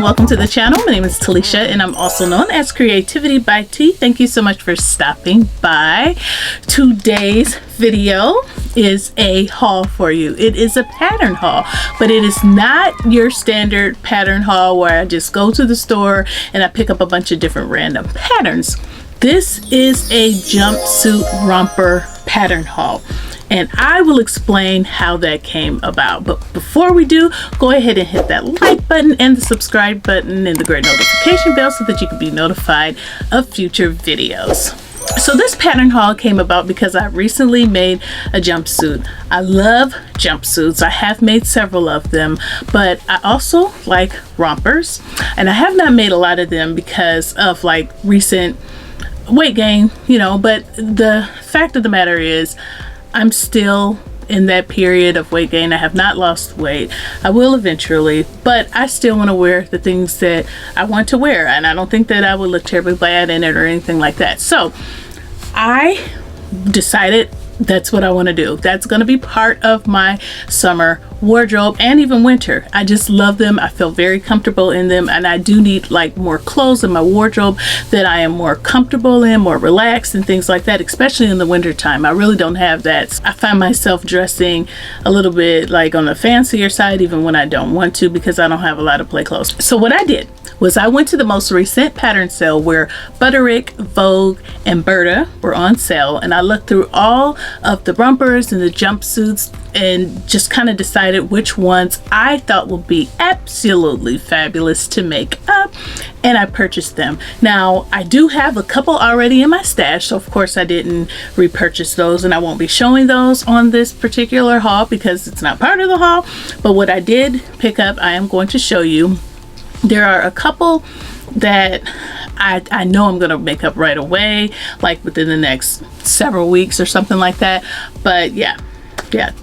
Welcome to the channel. My name is Talisha and I'm also known as CreativiTeeByT. Thank you so much for stopping by. Today's video is a haul for you. It is a pattern haul, but it is not your standard pattern haul where I just go to the store and I pick up a bunch of different random patterns. This is a jumpsuit romper pattern haul, and I will explain how that came about. But before we do, go ahead and hit that like button and the subscribe button and the great notification bell so that you can be notified of future videos. So this pattern haul came about because I recently made a jumpsuit. I love jumpsuits. I have made several of them, but I also like rompers, and I have not made a lot of them because of like recent weight gain, you know, but the fact of the matter is I'm still in that period of weight gain. I have not lost weight. I will eventually, but I still want to wear the things that I want to wear, and I don't think that I would look terribly bad in it or anything like that. So I decided that's what I want to do. That's going to be part of my summer wardrobe and even winter. I just love them. I feel very comfortable in them, and I do need like more clothes in my wardrobe that I am more comfortable in, more relaxed and things like that, especially in the winter time. I really don't have that. I find myself dressing a little bit like on the fancier side even when I don't want to, because I don't have a lot of play clothes. So what I did was I went to the most recent pattern sale where Butterick, Vogue, and Berta were on sale, and I looked through all of the rompers and the jumpsuits and just kind of decided which ones I thought would be absolutely fabulous to make up, and I purchased them. Now I do have a couple already in my stash, so of course I didn't repurchase those, and I won't be showing those on this particular haul because it's not part of the haul. But what I did pick up, I am going to show you. There are a couple that I know I'm gonna make up right away, like within the next several weeks or something like that. But yeah,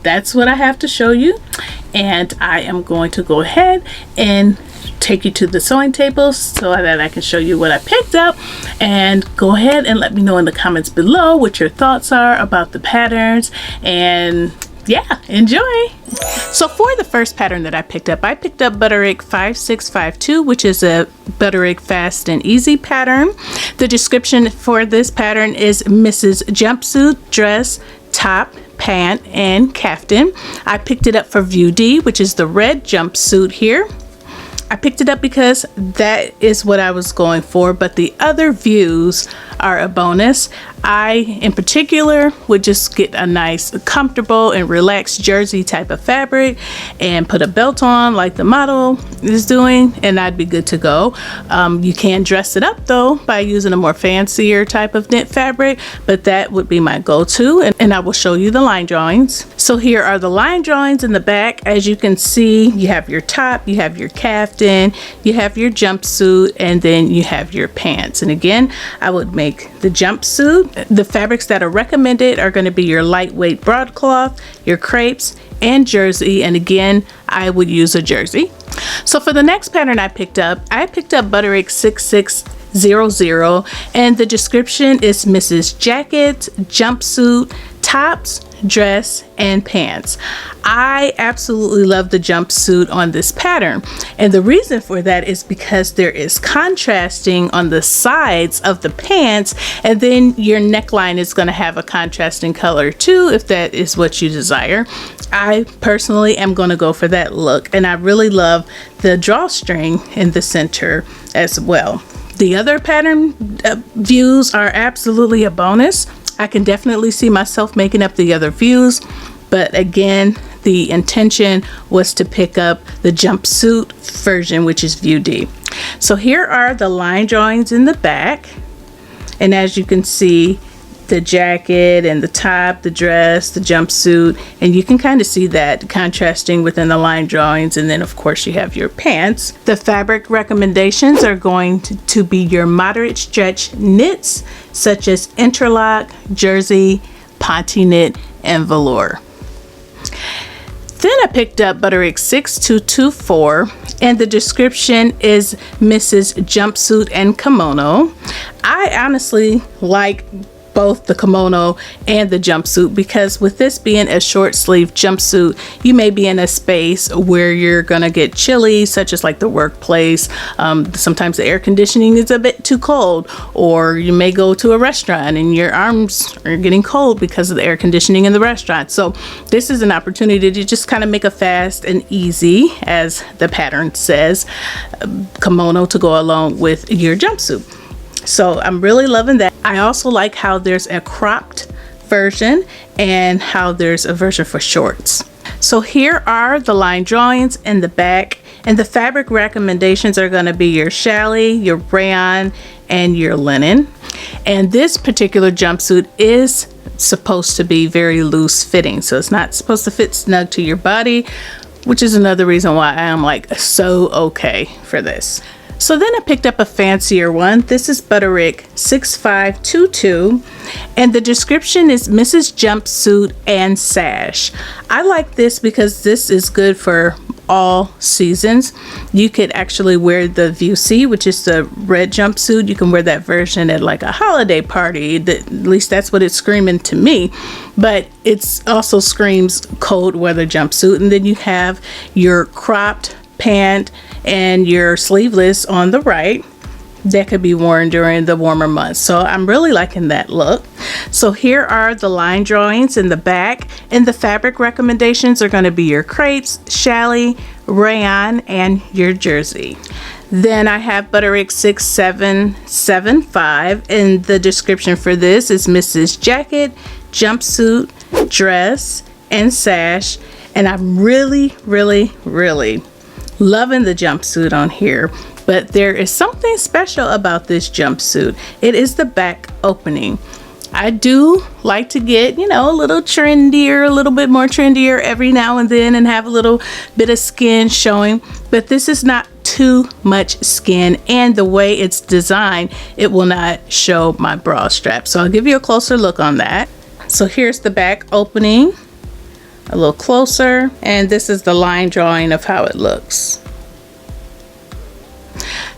that's what I have to show you, and I am going to go ahead and take you to the sewing table so that I can show you what I picked up. And go ahead and let me know in the comments below what your thoughts are about the patterns, and yeah, enjoy. So for the first pattern that I picked up Butterick 5652, which is a Butterick Fast and Easy pattern. The description for this pattern is Mrs. Jumpsuit, dress, top, pant, and caftan. I picked it up for View D, which is the red jumpsuit here. I picked it up because that is what I was going for, but the other views are a bonus. I, in particular, would just get a nice, comfortable, and relaxed jersey type of fabric and put a belt on like the model is doing, and I'd be good to go. You can dress it up though by using a more fancier type of knit fabric, but that would be my go-to, and I will show you the line drawings. So here are the line drawings in the back. As you can see, you have your top, you have your caftan, you have your jumpsuit, and then you have your pants. And again, I would make the jumpsuit. The fabrics that are recommended are going to be your lightweight broadcloth, your crepes, and jersey, and again I would use a jersey. So for the next pattern I picked up Butterick 6600, and the description is Mrs. Jacket, jumpsuit, tops, dress, and pants. I absolutely love the jumpsuit on this pattern, and the reason for that is because there is contrasting on the sides of the pants, and then your neckline is going to have a contrasting color too if that is what you desire. I personally am going to go for that look, and I really love the drawstring in the center as well. The other pattern views are absolutely a bonus. I can definitely see myself making up the other views, but again, the intention was to pick up the jumpsuit version, which is View D. So here are the line drawings in the back, and as you can see, the jacket and the top, the dress, the jumpsuit, and you can kind of see that contrasting within the line drawings. And then of course you have your pants. The fabric recommendations are going to be your moderate stretch knits such as interlock, jersey, ponte knit, and velour. Then I picked up Butterick 6224, and the description is Mrs. Jumpsuit and Kimono. I honestly like both the kimono and the jumpsuit, because with this being a short sleeve jumpsuit, you may be in a space where you're gonna get chilly, such as like the workplace. Sometimes the air conditioning is a bit too cold, or you may go to a restaurant and your arms are getting cold because of the air conditioning in the restaurant. So this is an opportunity to just kind of make a fast and easy, as the pattern says, kimono to go along with your jumpsuit. So I'm really loving that. I also like how there's a cropped version and how there's a version for shorts. So here are the line drawings in the back, and the fabric recommendations are going to be your challis, your rayon, and your linen. And this particular jumpsuit is supposed to be very loose fitting, so it's not supposed to fit snug to your body, which is another reason why I am like so okay for this. So then I picked up a fancier one. This is Butterick 6522, and the description is Mrs. Jumpsuit and Sash. I like this because this is good for all seasons. You could actually wear the View C, which is the red jumpsuit. You can wear that version at like a holiday party. At least that's what it's screaming to me. But it's also screams cold weather jumpsuit. And then you have your cropped pant and your sleeveless on the right that could be worn during the warmer months. So I'm really liking that look. So here are the line drawings in the back, and the fabric recommendations are going to be your crepes, challis, rayon, and your jersey. Then I have Butterick 6775, and the description for this is Mrs. Jacket, Jumpsuit, Dress, and Sash. And I'm really loving the jumpsuit on here, but there is something special about this jumpsuit. It is the back opening. I do like to get, you know, a little trendier, a little bit more trendier every now and then, and have a little bit of skin showing, but this is not too much skin, and the way it's designed, it will not show my bra strap. So I'll give you a closer look on that. So here's the back opening, a little closer, and this is the line drawing of how it looks.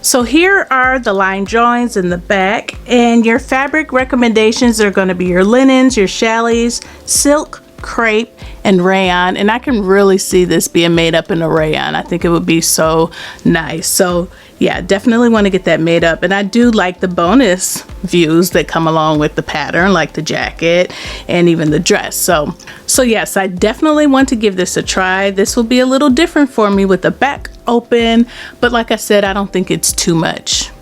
So here are the line drawings in the back, and your fabric recommendations are going to be your linens, your challis, silk, crepe, and rayon. And I can really see this being made up in a rayon. I think it would be so nice. So yeah, definitely want to get that made up. And I do like the bonus views that come along with the pattern, like the jacket and even the dress. So yes, I definitely want to give this a try. This will be a little different for me with the back open, but like I said, I don't think it's too much.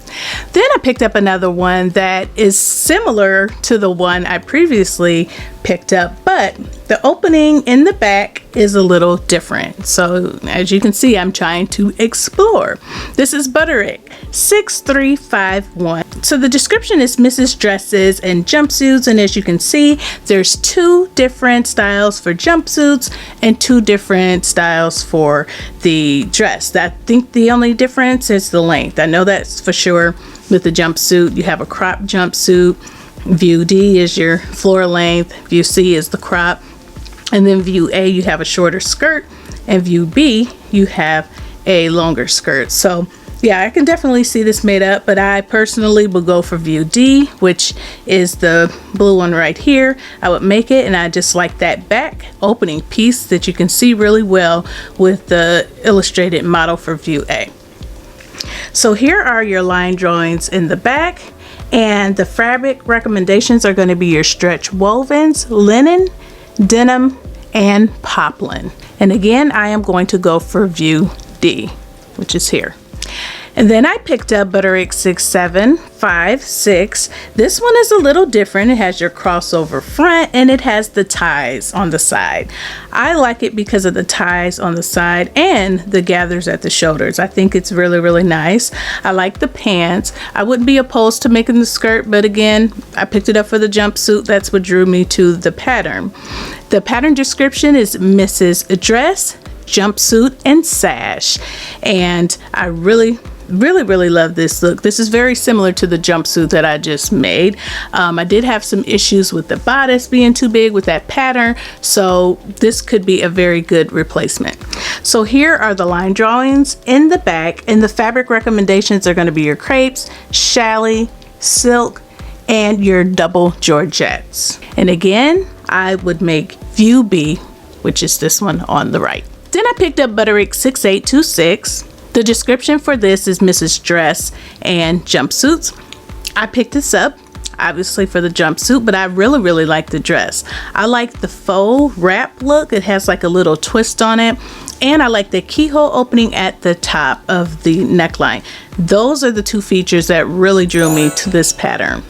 Then I picked up another one that is similar to the one I previously picked up, but the opening in the back is a little different. So as you can see, I'm trying to explore. This is Butterick 6351. So the description is Mrs. Dresses and Jumpsuits, and as you can see, there's two different styles for jumpsuits and two different styles for the dress. I think the only difference is the length. I know that's for sure. With the jumpsuit, you have a crop jumpsuit. View D is your floor length, View C is the crop, and then View A you have a shorter skirt, and View B you have a longer skirt. So yeah, I can definitely see this made up, but I personally will go for View D, which is the blue one right here. I would make it, and I just like that back opening piece that you can see really well with the illustrated model for View A. So here are your line drawings in the back, and the fabric recommendations are going to be your stretch wovens, linen, denim, and poplin. And again, I am going to go for View D, which is here. And then I picked up Butterick 6756. This one is a little different. It has your crossover front, and it has the ties on the side. I like it because of the ties on the side and the gathers at the shoulders. I think it's really nice. I like the pants. I wouldn't be opposed to making the skirt, but again, I picked it up for the jumpsuit. That's what drew me to the pattern. The pattern description is Mrs. Dress, Jumpsuit, and Sash, and I really really love this look. This is very similar to the jumpsuit that I just made. I did have some issues with the bodice being too big with that pattern, so this could be a very good replacement. So here are the line drawings in the back, and the fabric recommendations are going to be your crepes, challis, silk, and your double georgettes. And again, I would make view B, which is this one on the right. Then I picked up butterick 6826. The description for this is Mrs. Dress and jumpsuits. I picked this up obviously for the jumpsuit, but I really like the dress. I like the faux wrap look. It has like a little twist on it, and I like the keyhole opening at the top of the neckline. Those are the two features that really drew me to this pattern.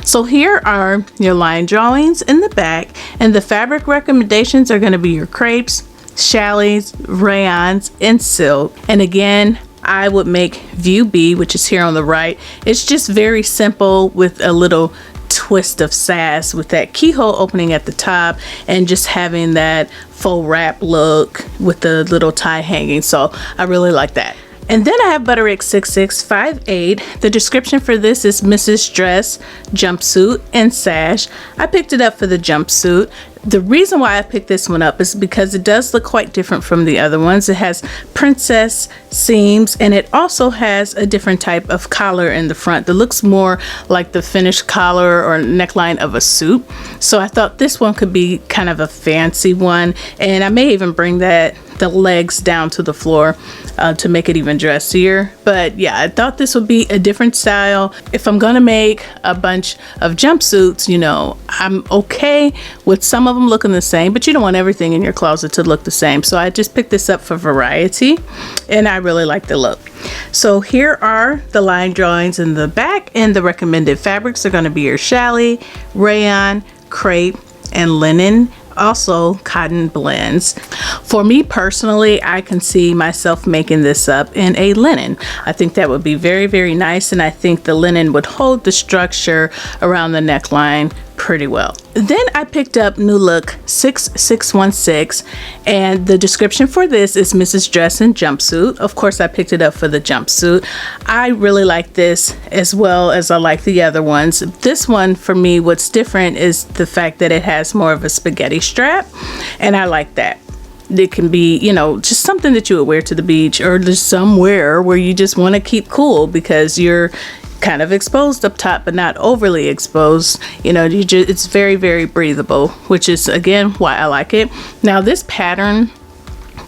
So here are your line drawings in the back, and the fabric recommendations are going to be your crepes, challis, rayons, and silk. And again, I would make view B, which is here on the right. It's just very simple with a little twist of sass with that keyhole opening at the top and just having that faux wrap look with the little tie hanging. So I really like that. And then I have butterick 6658. The description for this is Mrs. Dress jumpsuit and sash. I picked it up for the jumpsuit. The reason why I picked this one up is because it does look quite different from the other ones. It has princess seams, and it also has a different type of collar in the front that looks more like the finished collar or neckline of a suit. So I thought this one could be kind of a fancy one, and I may even bring the legs down to the floor to make it even dressier. But yeah, I thought this would be a different style. If I'm gonna make a bunch of jumpsuits, you know, I'm okay with some of them looking the same, but you don't want everything in your closet to look the same. So I just picked this up for variety, and I really like the look. So here are the line drawings in the back, and the recommended fabrics are going to be your challis, rayon, crepe, and linen. Also cotton blends. For me personally, I can see myself making this up in a linen. I think that would be very nice, and I think the linen would hold the structure around the neckline pretty well. Then I picked up new look 6616, and the description for this is Mrs. Dress and jumpsuit. Of course, I picked it up for the jumpsuit. I really like this as well as I like the other ones. This one for me, what's different is the fact that it has more of a spaghetti strap, and I like that. It can be, you know, just something that you would wear to the beach, or just somewhere where you just want to keep cool because you're kind of exposed up top but not overly exposed. You know, it's very breathable, which is again why I like it. Now this pattern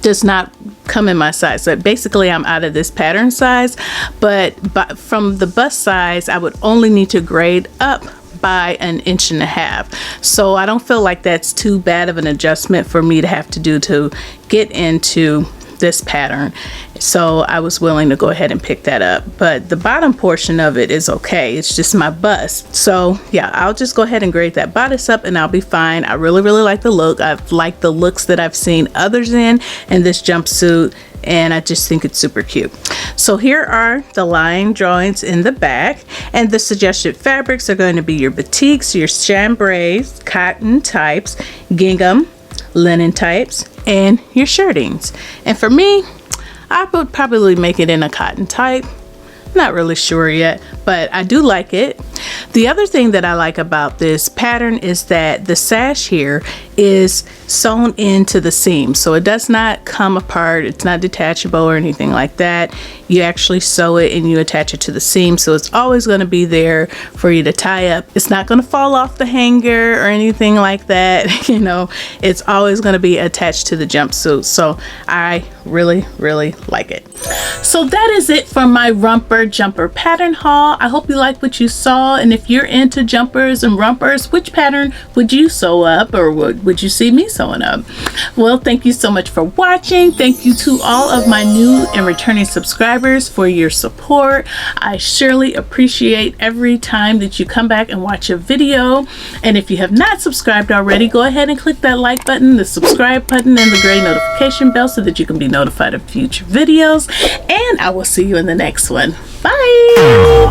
does not come in my size, so basically I'm out of this pattern size, but from the bust size I would only need to grade up by 1.5 inches. So I don't feel like that's too bad of an adjustment for me to have to do to get into this pattern. So I was willing to go ahead and pick that up, but the bottom portion of it is okay. It's just my bust. So yeah, I'll just go ahead and grade that bodice up and I'll be fine. I really like the look. I've liked the looks that I've seen others in this jumpsuit, and I just think it's super cute. So here are the line drawings in the back, and the suggested fabrics are going to be your batiks, your chambray, cotton types, gingham, linen types, and your shirtings. And for me, I would probably make it in a cotton type. Not really sure yet, but I do like it. The other thing that I like about this pattern is that the sash here is sewn into the seam, so it does not come apart. It's not detachable or anything like that. You actually sew it and you attach it to the seam, so it's always going to be there for you to tie up. It's not going to fall off the hanger or anything like that. You know, it's always going to be attached to the jumpsuit, so I really like it. So that is it for my romper jumper pattern haul. I hope you like what you saw, and if you're into jumpers and rompers, which pattern would you sew up, or would you see me sewing up? Well, thank you so much for watching. Thank you to all of my new and returning subscribers for your support. I surely appreciate every time that you come back and watch a video. And if you have not subscribed already, go ahead and click that like button, the subscribe button, and the gray notification bell so that you can be notified of future videos. And I will see you in the next one. Bye.